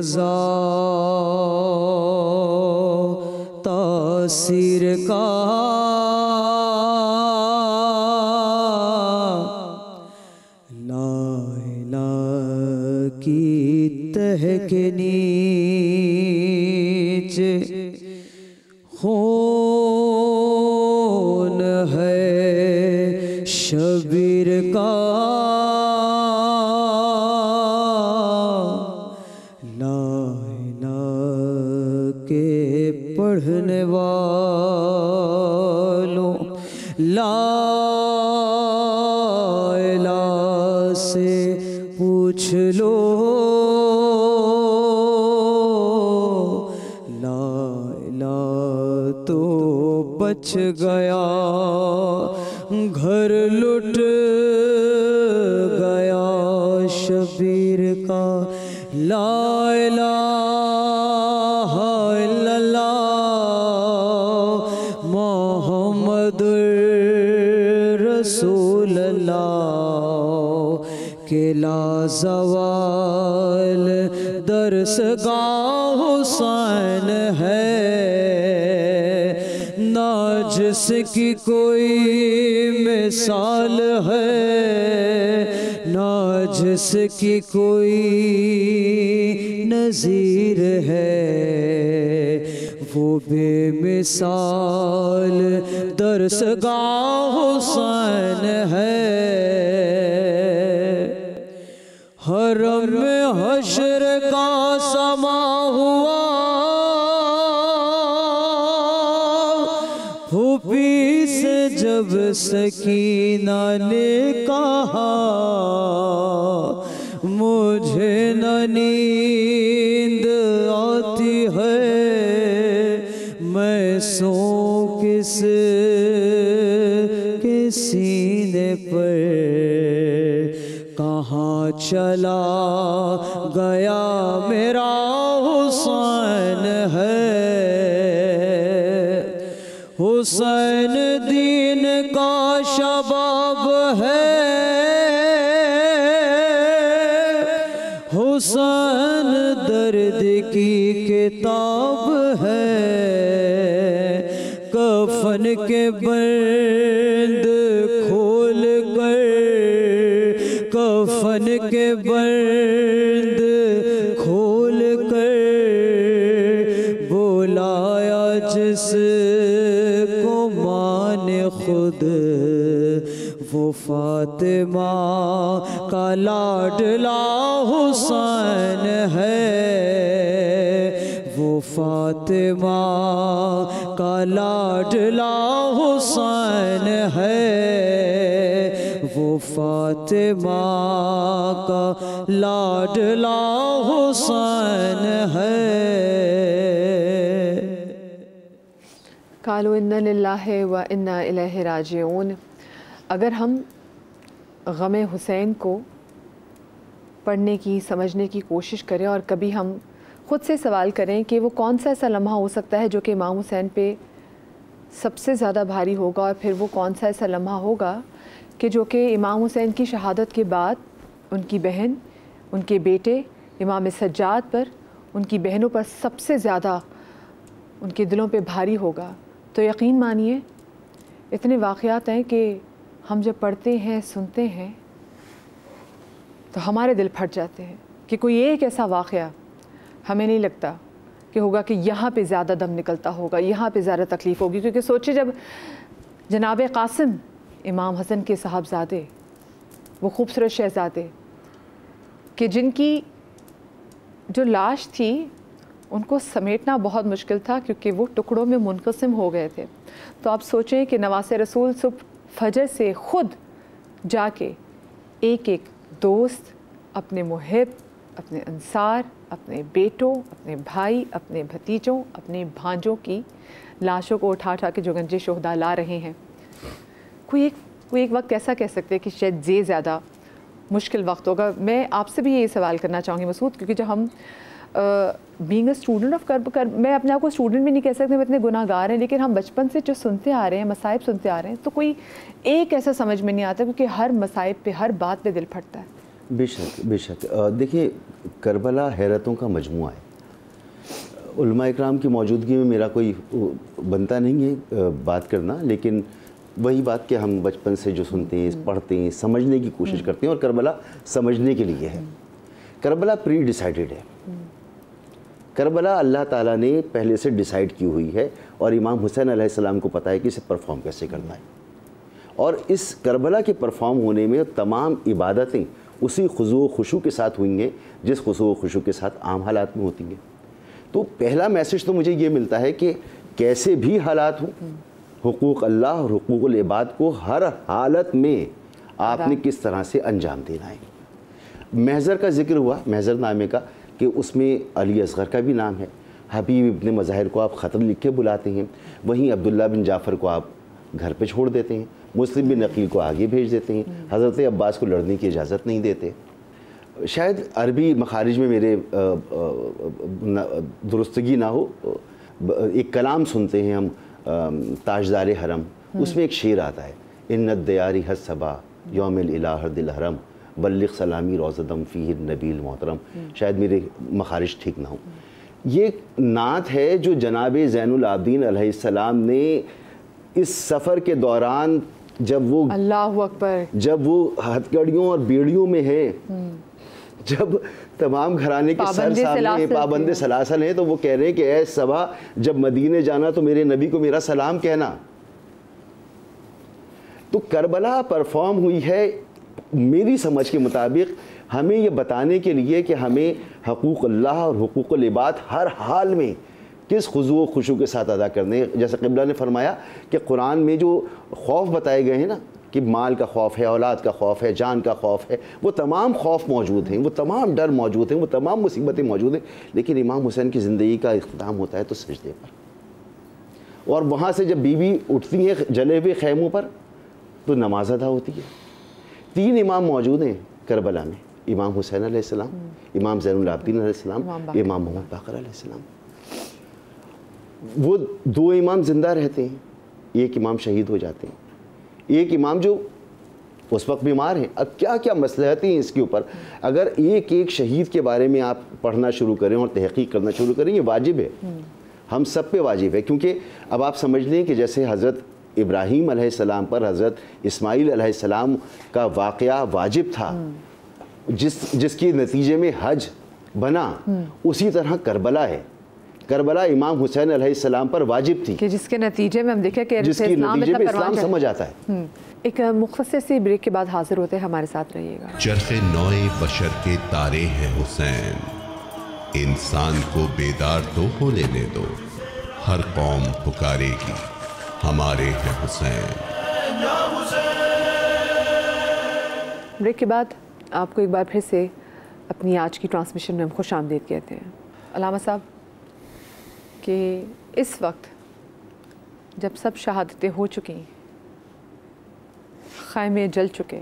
मज़ा तासीर का ला इलाहा की तह के नीचे खून है शबीर का ला इलाहा के पढ़ने वालों ला इलाहा से पूछ लो ला इलाहा तो बच गया घर लुट गया शबीर का ला इलाहा इल्लल्लाह मुहम्मदुर रसूलुल्लाह के लाज़वाल दरसगाह हुसैन है ना जिसकी कोई मिसाल है ना जिसकी कोई नज़ीर है वो बेमिसाल दरसगाह हुसैन है हरम में हश्र का समा हुआ फूफी से जब सकीना ने कहा मुझे न नींद आती है मैं सो किस के सीने पर कहाँ चला गया मेरा हुसैन है हुसैन दीन का शबाब है हुसैन दर्द की किताब है कफन के बंद खोल कर कफन के बंद खोल कर बुलाया जिस को माँ ने खुद वो फातिमा का लाडला हुसैन है वो फातिमा का लाडला हुसैन है वो फातिमा का लाडला हुसैन है। कालू इन्ना लिल्लाहि व इन्ना इलैहि राजिऊन। अगर हम ग़म हुसैन को पढ़ने की समझने की कोशिश करें और कभी हम ख़ुद से सवाल करें कि वो कौन सा ऐसा लम्हा हो सकता है जो कि इमाम हुसैन पे सबसे ज़्यादा भारी होगा और फिर वो कौन सा ऐसा लम्हा होगा कि जो कि इमाम हुसैन की शहादत के बाद उनकी बहन उनके बेटे इमाम सज्जाद पर उनकी बहनों पर सबसे ज़्यादा उनके दिलों पे भारी होगा। तो यकीन मानिए इतने वाक़यात हैं कि हम जब पढ़ते हैं सुनते हैं तो हमारे दिल फट जाते हैं कि कोई एक ऐसा वाक़या हमें नहीं लगता कि होगा कि यहाँ पे ज़्यादा दम निकलता होगा, यहाँ पे ज़्यादा तकलीफ़ होगी। क्योंकि सोचिए जब जनाब क़ासिम इमाम हसन के साहबज़ादे वो खूबसूरत शहज़ादे कि जिनकी जो लाश थी उनको समेटना बहुत मुश्किल था क्योंकि वो टुकड़ों में मुनक़सिम हो गए थे। तो आप सोचें कि नवासे रसूल सुबह फजर से ख़ुद जाके एक एक दोस्त अपने मुहिब अपने अंसार अपने बेटों अपने भाई अपने भतीजों अपने भांजों की लाशों को उठा उठा के जो गंजे शोहदा ला रहे हैं। कोई एक वक्त ऐसा कह सकते हैं कि शायद ये ज़्यादा मुश्किल वक्त होगा। मैं आपसे भी ये सवाल करना चाहूँगी मसूद, क्योंकि जब हम बीइंग अ स्टूडेंट ऑफ कर मैं अपने आप को स्टूडेंट भी नहीं कह सकते, मैं इतने गुनाहगार हैं, लेकिन हम बचपन से जो सुनते आ रहे हैं मसाइब सुनते आ रहे हैं तो कोई एक ऐसा समझ में नहीं आता क्योंकि हर मसाइब पे हर बात पे दिल फटता है। बेशक बेशक। देखिए, करबला हैरतों का मजमुआ है। उलमा इकराम की मौजूदगी में मेरा कोई बनता नहीं है बात करना, लेकिन वही बात कि हम बचपन से जो सुनते हैं, पढ़ते हैं, समझने की कोशिश करते हैं, और करबला समझने के लिए है। करबला प्री डिसाइडेड है। करबला अल्लाह ताला ने पहले से डिसाइड की हुई है, और इमाम हुसैन अलैहिस्सलाम को पता है कि इसे परफॉर्म कैसे करना है। और इस करबला के परफॉर्म होने में तमाम इबादतें उसी खुशू खुशू के साथ हुई हैं जिस खुशू खुशू के साथ आम हालात में होती हैं। तो पहला मैसेज तो मुझे ये मिलता है कि कैसे भी हालात हों, हुकूक अल्लाह और हुकूकुल इबाद को हर हालत में आपने किस तरह से अंजाम देना है। महज़र का जिक्र हुआ, महज़र नामे का, कि उसमें अली असग़र का भी नाम है। हबीब इब्न मज़ाहिर को आप ख़त लिख के बुलाते हैं, वहीं अब्दुल्ला बिन जाफ़र को आप घर पे छोड़ देते हैं, मुस्लिम बिन अकील को आगे भेज देते हैं, हज़रत अब्बास को लड़ने की इजाज़त नहीं देते। शायद अरबी मखारिज में मेरे दुरुस्तगी ना हो, एक कलाम सुनते हैं हम ताजदार हरम, उसमें एक शेर आता है, इन्नद दयारी हसबा यौमिल इलाह दिल हरम बल्लिग सलामी रोज़दम फ़ीह नबील मोहतरम। शायद मेरे मखारिज ठीक ना हो। ये नात है जो जनाब ज़ैनुल आबिदीन अलैहिस्सलाम ने इस सफ़र के दौरान, जब वो अल्लाहु अकबर, जब वो हथकड़ियों और बेड़ियों में है, जब तमाम घराने के सर सामने पाबंदे सलासल हैं, तो वो कह रहे हैं कि ऐ सबा, जब मदीने जाना तो मेरे नबी को मेरा सलाम कहना। तो करबला परफॉर्म हुई है मेरी समझ के मुताबिक हमें ये बताने के लिए कि हमें हकूक़ अल्लाह और हुकूक़ुल इबाद हर हाल में किस खुशू खुशू के साथ अदा करने। जैसे क़िबला ने फरमाया कि कुरान में जो खौफ बताए गए हैं ना, कि माल का खौफ है, औलाद का खौफ है, जान का खौफ है, वो तमाम खौफ मौजूद हैं, वो तमाम डर मौजूद हैं, वो तमाम मुसीबतें मौजूद हैं। लेकिन इमाम हुसैन की ज़िंदगी का इख्तिताम होता है तो सजदे पर, और वहाँ से जब बीवी उठती हैं जले हुए खैमों पर तो नमाज अदा होती है। 3 इमाम मौजूद हैं करबला में, इमाम हुसैन अलैहिस्सलाम, इमाम ज़ैनुल आबिदीन अलैहिस्सलाम, इमाम मोहम्मद बाक़िर अलैहिस्सलाम। वो 2 इमाम ज़िंदा रहते हैं, एक इमाम शहीद हो जाते हैं, एक इमाम जो उस वक्त बीमार हैं। अब क्या क्या मसलहतें हैं इसके ऊपर। अगर एक एक शहीद के बारे में आप पढ़ना शुरू करें और तहक़ीक़ करना शुरू करें, ये वाजिब है, हम सब पे वाजिब है। क्योंकि अब आप समझ लें कि जैसे हज़रत इब्राहीम अलैहिस्सलाम पर हज़रत इस्माईल अलैहिस्सलाम का वाक़या वाजिब था, जिसके नतीजे में हज बना, उसी तरह करबला है। करबला इमाम हुसैन अलैहिस्सलाम पर वाजिब थी, कि जिसके नतीजे में हम देखें कि जिसके नतीजे में इस्लाम समझ आता है। एक मुख्तसर सी ब्रेक के बाद हाजिर होते हैं, हमारे साथ रहिएगा। चरखे नौए बशर के तारे हैं हुसैन, इंसान को बेदार तो हो लेने दो, हर कौम पुकारेगी हमारे हैं हुसैन। ब्रेक के बाद आपको एक बार फिर से अपनी आज की ट्रांसमिशन में हम खुश आमदीद कहते हैं। अल्लामा साहब, कि इस वक्त जब सब शहादतें हो चुकी, ख़ैमे जल चुके,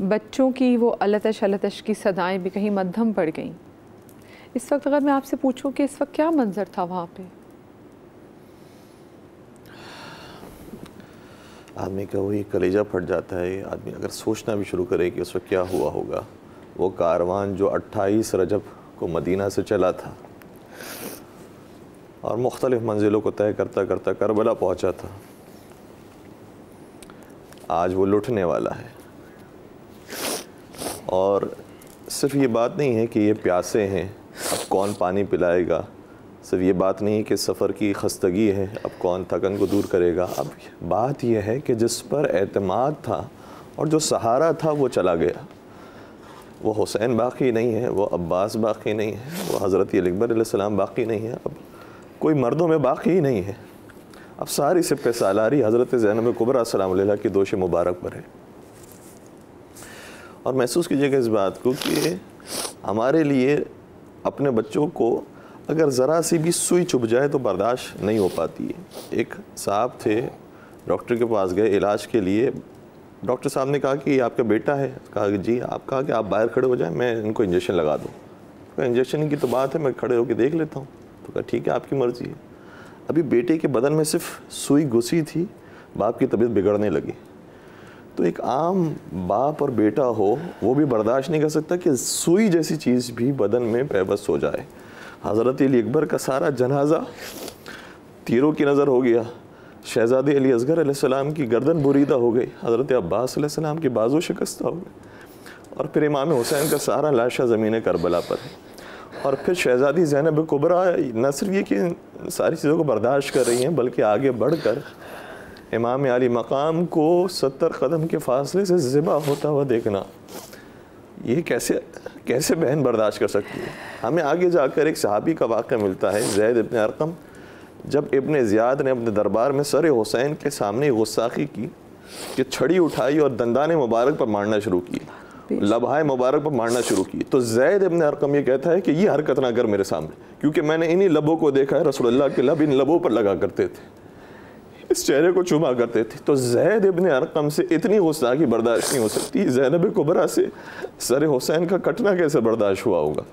बच्चों की वो अलतश की सदाएं भी कहीं मद्धम पड़ गईं, इस वक्त अगर मैं आपसे पूछूं कि इस वक्त क्या मंजर था वहाँ पे? आदमी का वही कलेजा फट जाता है। आदमी अगर सोचना भी शुरू करे कि उस वक्त क्या हुआ होगा। वो कारवान जो 28 रजब को मदीना से चला था और मुख्तलिफ़ मंजिलों को तय करता करता करबला पहुंचा था, आज वो लुटने वाला है। और सिर्फ ये बात नहीं है कि ये प्यासे हैं, अब कौन पानी पिलाएगा, सिर्फ ये बात नहीं है कि सफ़र की खस्तगी है, अब कौन थकन को दूर करेगा। अब बात यह है कि जिस पर एतमाद था और जो सहारा था वो चला गया। वो हुसैन बाकी नहीं है, वो अब्बास बाकी नहीं है, वो हज़रत अली अकबर अलैहिस्सलाम बाकी नहीं है, अब कोई मर्दों में बाकी ही नहीं है। अब सारी सिपह सालारी हज़रत ज़ैनब कुबरा सलाम अलैहा की दोष मुबारक पर है। और महसूस कीजिएगा इस बात को कि हमारे लिए अपने बच्चों को अगर ज़रा सी भी सुई चुभ जाए तो बर्दाश्त नहीं हो पाती है। एक साहब थे, डॉक्टर के पास गए इलाज के लिए। डॉक्टर साहब ने कहा कि आपका बेटा है। कहा कि जी। आप कहा कि आप बाहर खड़े हो जाएं, मैं इनको इंजेक्शन लगा दूँ। तो इंजेक्शन की तो बात है, मैं खड़े होकर देख लेता हूँ। तो कहा ठीक है, आपकी मर्ज़ी है। अभी बेटे के बदन में सिर्फ सुई घुसी थी, बाप की तबीयत बिगड़ने लगी। तो एक आम बाप और बेटा हो वो भी बर्दाश्त नहीं कर सकता कि सुई जैसी चीज़ भी बदन में बेबस हो जाए। हज़रत अली अकबर का सारा जनाजा तीरों की नज़र हो गया, शहज़ादे अली असगर अलैहिस्सलाम की गर्दन बुरीदा हो गई, हज़रत अब्बास अलैहिस्सलाम की बाजू शिकस्ता हो गई, और फिर इमाम हुसैन का सारा लाशा ज़मीन करबला पर है। और फिर शहज़ादी ज़ैनब कुबरा न सिर्फ ये कि सारी चीज़ों को बर्दाश्त कर रही हैं, बल्कि आगे बढ़कर इमाम आली मकाम को 70 कदम के फासले से ज़िबा होता हुआ देखना, ये कैसे बहन बर्दाश्त कर सकती है। हमें आगे जाकर एक सहाबी का वाक़या मिलता है, ज़ैद इब्न अरक़म, जब इब्न ज़ियाद ने अपने दरबार में सर हुसैन के सामने गुस्साखी की कि छड़ी उठाई और दंदाने मुबारक पर मारना शुरू की, लबहाए मुबारक पर मारना शुरू की, तो ज़ैद इब्न अरक़म ये कहता है कि ये हरकत ना कर मेरे सामने, क्योंकि मैंने इन्हीं लबों को देखा है, रसूलुल्लाह के लब इन लबों पर लगा करते थे, इस चेहरे को चुमा करते थे। तो ज़ैद इब्न अरक़म से इतनी गुस्ताखी बर्दाश्त नहीं हो सकती, ज़ैनब कुबरा से सर हुसैन का कटना कैसे बर्दाश्त हुआ होगा।